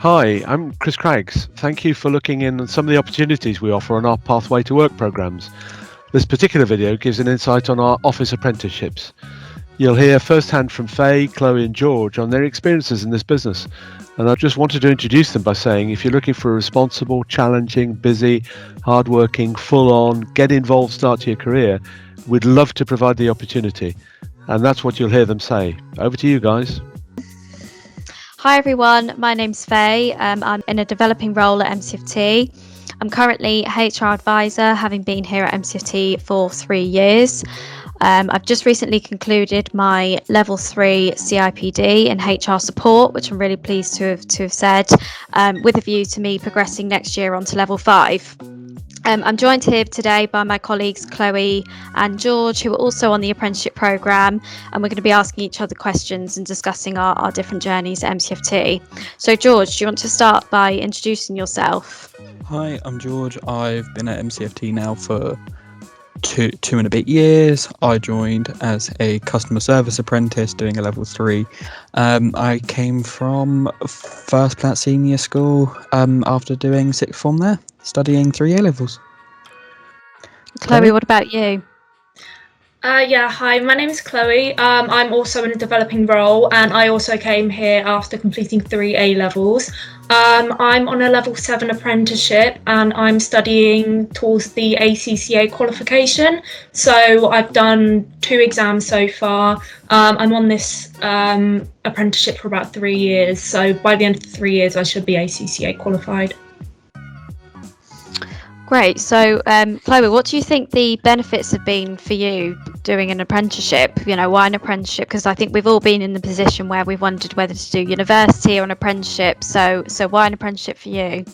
Hi, I'm Chris Craggs. Thank you for looking in on some of the opportunities we offer on our Pathway to Work programs. This particular video gives an insight on our office apprenticeships. You'll hear firsthand from Faye, Chloe and George on their experiences in this business. And I just wanted to introduce them by saying if you're looking for a responsible, challenging, busy, hardworking, full-on, get involved start to your career, we'd love to provide the opportunity. And that's what you'll hear them say. Over to you guys. Hi everyone, my name's Faye. I'm in a developing role at MCFT. I'm currently HR advisor, having been here at MCFT for 3 years. I've just recently concluded my level 3 CIPD in HR support, which I'm really pleased to have said, with a view to me progressing next year onto level 5. I'm joined here today by my colleagues Chloe and George, who are also on the apprenticeship programme, and we're going to be asking each other questions and discussing our different journeys at MCFT. So George, do you want to start by introducing yourself? Hi, I'm George. I've been at MCFT now for two and a bit years. I joined as a customer service apprentice doing a level 3. I came from First Plat Senior School after doing sixth form there, studying 3 A levels. Chloe, what about you? Hi, my name is Chloe. I'm also in a developing role, and I also came here after completing 3 A levels. I'm on a level 7 apprenticeship, and I'm studying towards the ACCA qualification. So I've done 2 exams so far. I'm on this apprenticeship for about 3 years. So by the end of the 3 years, I should be ACCA qualified. Great. So, Chloe, what do you think the benefits have been for you doing an apprenticeship? You know, why an apprenticeship? Because I think we've all been in the position where we've wondered whether to do university or an apprenticeship. So why an apprenticeship for you?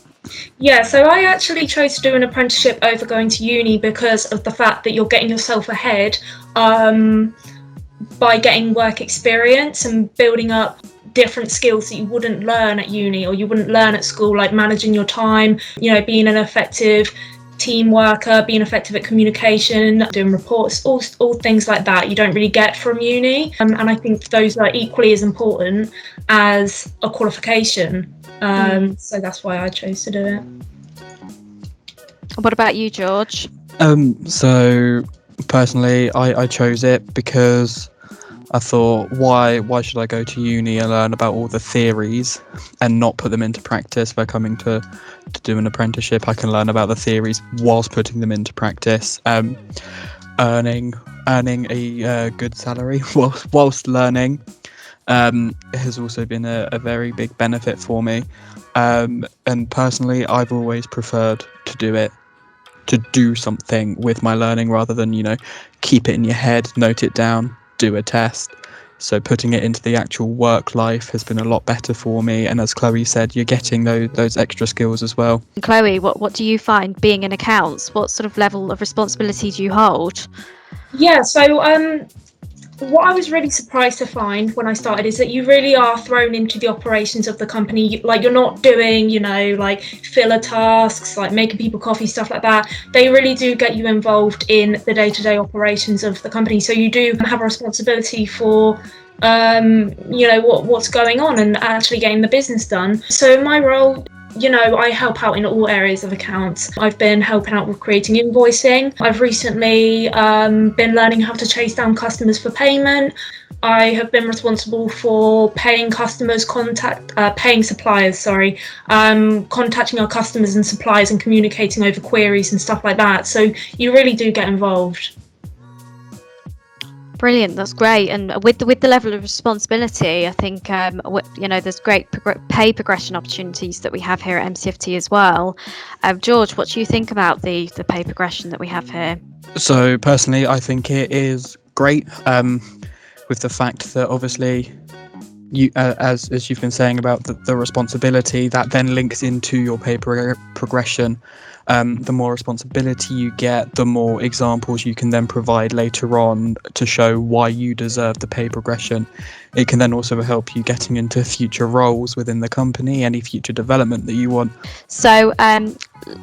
Yeah, so I actually chose to do an apprenticeship over going to uni because of the fact that you're getting yourself ahead by getting work experience and building up different skills that you wouldn't learn at uni or you wouldn't learn at school, like managing your time, you know, being an effective team worker, being effective at communication, doing reports, all things like that you don't really get from uni. And I think those are equally as important as a qualification. So that's why I chose to do it. What about you, George? So personally, I chose it because I thought, why should I go to uni and learn about all the theories and not put them into practice? By coming to do an apprenticeship, I can learn about the theories whilst putting them into practice, earning a good salary whilst learning. Has also been a very big benefit for me. And personally, I've always preferred to do something with my learning rather than, you know, keep it in your head, note it down, do a test. So putting it into the actual work life has been a lot better for me. And as Chloe said, you're getting those extra skills as well. Chloe, what do you find being in accounts? What sort of level of responsibility do you hold? Yeah, so what I was really surprised to find when I started is that you really are thrown into the operations of the company. Like, you're not doing, you know, like filler tasks, like making people coffee, stuff like that. They really do get you involved in the day-to-day operations of the company. So you do have a responsibility for you know, what's going on and actually getting the business done. So my role, you know, I help out in all areas of accounts. I've been helping out with creating invoicing. I've recently been learning how to chase down customers for payment. I have been responsible for paying suppliers, contacting our customers and suppliers and communicating over queries and stuff like that. So you really do get involved. Brilliant, that's great. And with the level of responsibility, I think you know, there's great pay progression opportunities that we have here at MCFT as well. George, what do you think about the pay progression that we have here? So personally, I think it is great, with the fact that obviously you, as you've been saying about the responsibility, that then links into your pay progression. The more responsibility you get, the more examples you can then provide later on to show why you deserve the pay progression. It can then also help you getting into future roles within the company, any future development that you want. So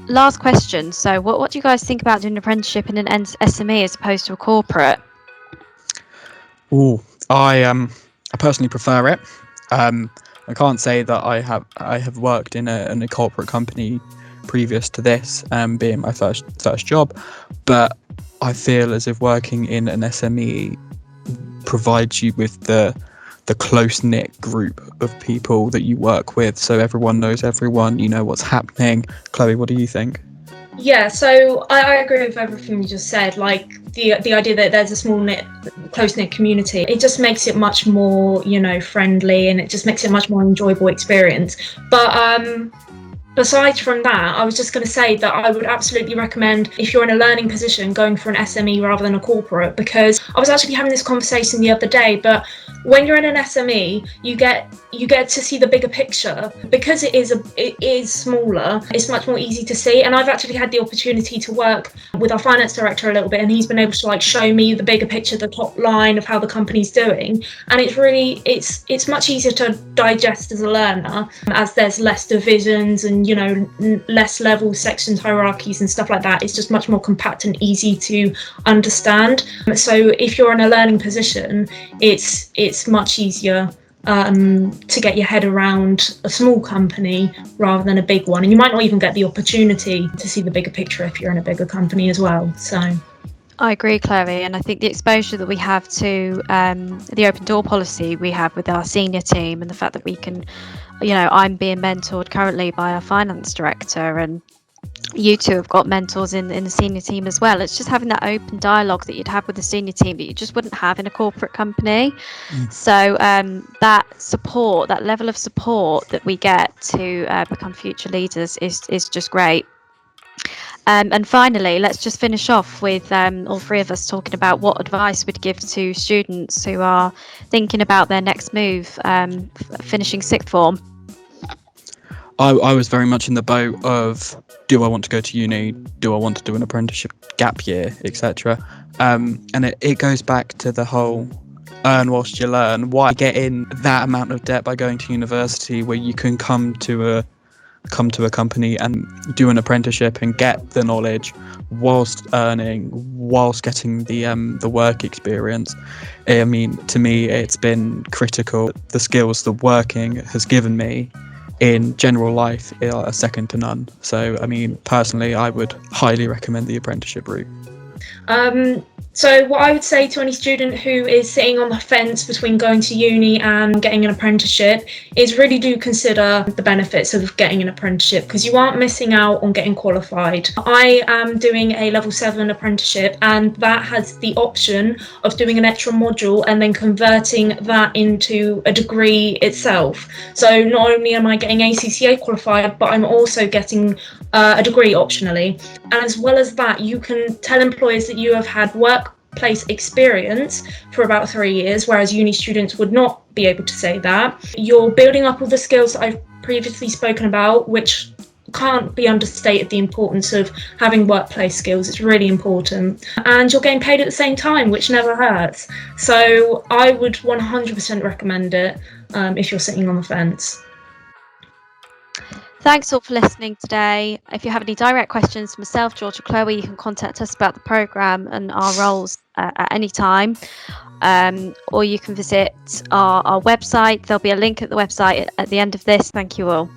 last question. So what do you guys think about doing an apprenticeship in an SME as opposed to a corporate? I personally prefer it. I can't say that I have worked in a corporate company previous to this, being my first job, but I feel as if working in an SME provides you with the close-knit group of people that you work with, so everyone knows everyone, you know what's happening. Chloe, what do you think? Yeah, so I agree with everything you just said. Like the idea that there's a small close knit community, it just makes it much more, friendly, and it just makes it a much more enjoyable experience. But besides from that, I was just going to say that I would absolutely recommend, if you're in a learning position, going for an SME rather than a corporate, because I was actually having this conversation the other day, but when you're in an SME, you get to see the bigger picture. Because it is smaller, it's much more easy to see. And I've actually had the opportunity to work with our finance director a little bit, and he's been able to show me the bigger picture, the top line of how the company's doing. And it's much easier to digest as a learner, as there's less divisions and less levels, sections, hierarchies and stuff like that. It's just much more compact and easy to understand. So if you're in a learning position, it's much easier to get your head around a small company rather than a big one. And you might not even get the opportunity to see the bigger picture if you're in a bigger company as well. So I agree, Chloe, and I think the exposure that we have to the open door policy we have with our senior team, and the fact that we can, I'm being mentored currently by our finance director, and you two have got mentors in the senior team as well. It's just having that open dialogue that you'd have with the senior team that you just wouldn't have in a corporate company. So that support, that level of support that we get to become future leaders is just great. And finally, let's just finish off with all three of us talking about what advice we'd give to students who are thinking about their next move, finishing sixth form. I was very much in the boat of, do I want to go to uni? Do I want to do an apprenticeship, gap year, etc.? And it goes back to the whole earn whilst you learn. Why get in that amount of debt by going to university where you can come to a company and do an apprenticeship and get the knowledge whilst earning, whilst getting the work experience? I mean, to me, it's been critical. The skills the working has given me in general life are second to none. So, I mean, personally, I would highly recommend the apprenticeship route. So what I would say to any student who is sitting on the fence between going to uni and getting an apprenticeship is really do consider the benefits of getting an apprenticeship, because you aren't missing out on getting qualified. I am doing a level 7 apprenticeship, and that has the option of doing an extra module and then converting that into a degree itself. So not only am I getting ACCA qualified, but I'm also getting a degree optionally. And as well as that, you can tell employers that you have had workplace experience for about 3 years, whereas uni students would not be able to say that. You're building up all the skills that I've previously spoken about, which can't be understated, the importance of having workplace skills. It's really important. And you're getting paid at the same time, which never hurts. So I would 100% recommend it if you're sitting on the fence. Thanks all for listening today. If you have any direct questions for myself, George, or Chloe, you can contact us about the programme and our roles at any time. Or you can visit our website. There'll be a link at the website at the end of this. Thank you all.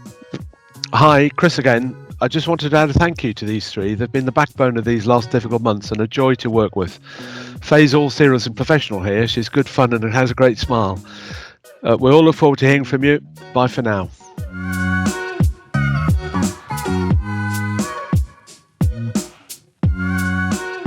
Hi, Chris again. I just wanted to add a thank you to these three. They've been the backbone of these last difficult months and a joy to work with. Faye's all serious and professional here. She's good fun and has a great smile. We all look forward to hearing from you. Bye for now.